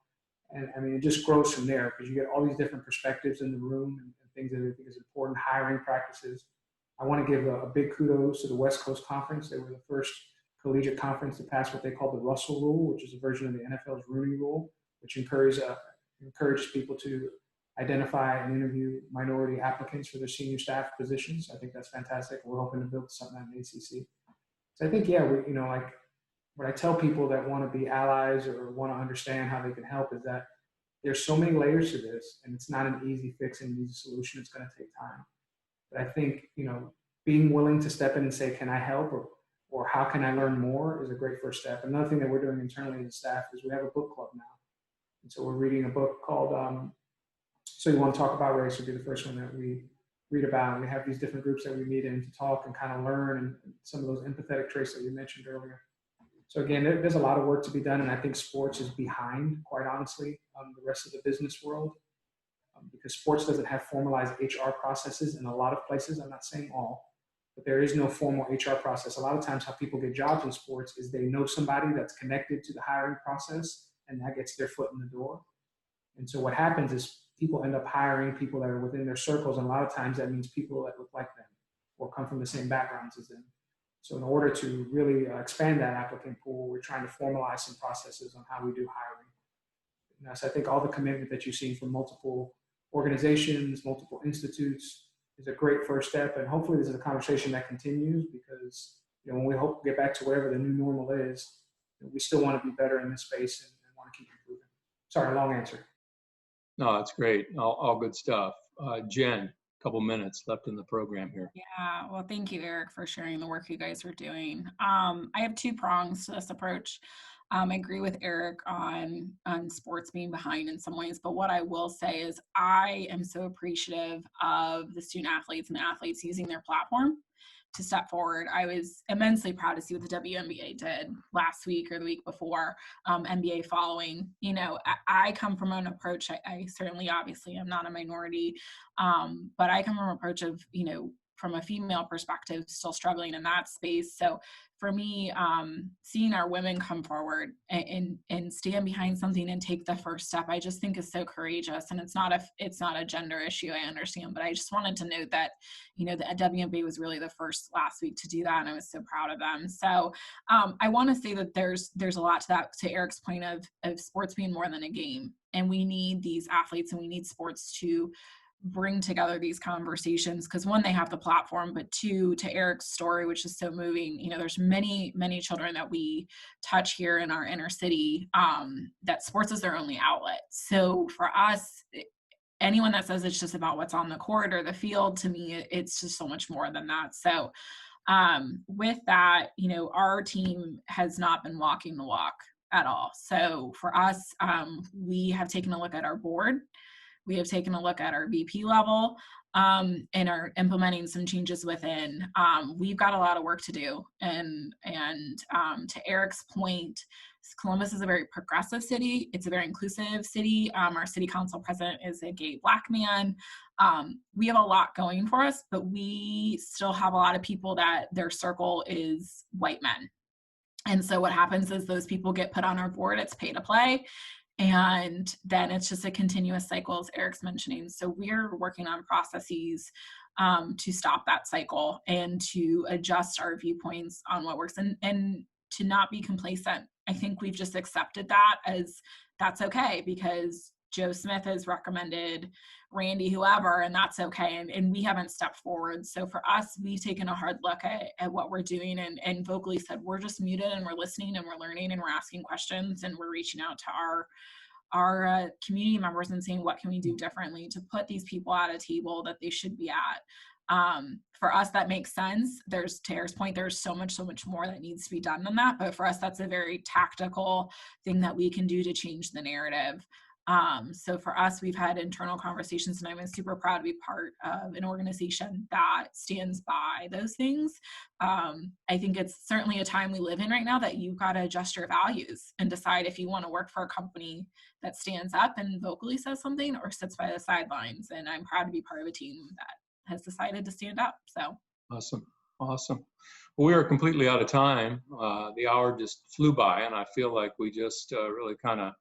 And I mean, it just grows from there, because you get all these different perspectives in the room and things that I think is important, hiring practices. I want to give a big kudos to the West Coast Conference. They were the first collegiate conference to pass what they call the Russell Rule, which is a version of the NFL's Rooney Rule, which encourages people to identify and interview minority applicants for their senior staff positions. I think that's fantastic. We're hoping to build something at the ACC. So I think, yeah, like what I tell people that want to be allies or want to understand how they can help is that there's so many layers to this, and it's not an easy fix and easy solution. It's going to take time. But I think, being willing to step in and say, can I help, or how can I learn more, is a great first step. Another thing that we're doing internally as staff is we have a book club now. And so we're reading a book called So You Want to Talk About Race, would be the first one that we read about. And we have these different groups that we meet in to talk and kind of learn, and some of those empathetic traits that you mentioned earlier. So again, there's a lot of work to be done, and I think sports is behind, quite honestly, the rest of the business world, because sports doesn't have formalized HR processes in a lot of places. I'm not saying all, but there is no formal HR process. A lot of times how people get jobs in sports is they know somebody that's connected to the hiring process, and that gets their foot in the door. And so what happens is people end up hiring people that are within their circles, and a lot of times that means people that look like them or come from the same backgrounds as them. So in order to really expand that applicant pool, we're trying to formalize some processes on how we do hiring. And so I think all the commitment that you've seen from multiple organizations, multiple institutes is a great first step. And hopefully this is a conversation that continues, because when we hope to get back to wherever the new normal is, we still want to be better in this space and want to keep improving. Sorry, long answer. No, that's great. All good stuff. Jen, a couple minutes left in the program here. Yeah, well, thank you, Eric, for sharing the work you guys are doing. I have two prongs to this approach. I agree with Eric on sports being behind in some ways, but what I will say is I am so appreciative of the student athletes and the athletes using their platform to step forward. I was immensely proud to see what the WNBA did last week or the week before, NBA following. I come from an approach, I certainly, obviously, I'm not a minority, but I come from an approach of, from a female perspective, still struggling in that space. So for me, seeing our women come forward and stand behind something and take the first step, I just think is so courageous. And it's not a gender issue, I understand, but I just wanted to note that, the WNBA was really the first last week to do that, and I was so proud of them. So I want to say that there's a lot to that, to Eric's point of sports being more than a game, and we need these athletes and we need sports to bring together these conversations, because one, they have the platform, but two, to Eric's story, which is so moving, there's many children that we touch here in our inner city that sports is their only outlet. So for us, anyone that says it's just about what's on the court or the field, to me, it's just so much more than that. So with that, our team has not been walking the walk at all. So for us, we have taken a look at our board. We have taken a look at our VP level and are implementing some changes within. We've got a lot of work to do. And to Eric's point, Columbus is a very progressive city. It's a very inclusive city. Our city council president is a gay Black man. We have a lot going for us, but we still have a lot of people that their circle is white men. And so what happens is those people get put on our board. It's pay to play. And then it's just a continuous cycle, as Eric's mentioning. So we're working on processes to stop that cycle and to adjust our viewpoints on what works and to not be complacent. I think we've just accepted that as that's okay, because Joe Smith has recommended Randy, whoever, and that's okay. And we haven't stepped forward. So for us, we've taken a hard look at what we're doing and vocally said, we're just muted and we're listening and we're learning and we're asking questions and we're reaching out to our community members and saying, what can we do differently to put these people at a table that they should be at? For us, that makes sense. To Eric's point, there's so much more that needs to be done than that. But for us, that's a very tactical thing that we can do to change the narrative. So for us, we've had internal conversations, and I'm super proud to be part of an organization that stands by those things. I think it's certainly a time we live in right now that you've got to adjust your values and decide if you want to work for a company that stands up and vocally says something or sits by the sidelines. And I'm proud to be part of a team that has decided to stand up. So Awesome. Well, we are completely out of time. The hour just flew by, and I feel like we just really kind of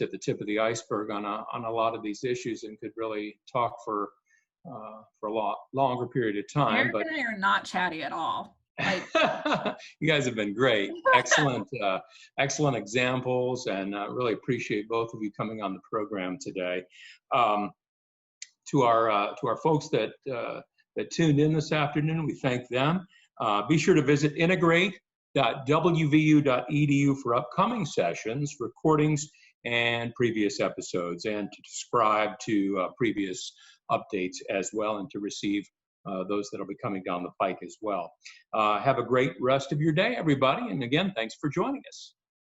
at the tip of the iceberg on a lot of these issues, and could really talk for a lot longer period of time. Eric and I are not chatty at all. You guys have been great. Excellent examples, and really appreciate both of you coming on the program today. To our folks that tuned in this afternoon, we thank them. Be sure to visit integrate.wvu.edu for upcoming sessions, recordings, and previous episodes, and to subscribe to previous updates as well, and to receive those that will be coming down the pike as well. Have a great rest of your day, everybody. And again, thanks for joining us.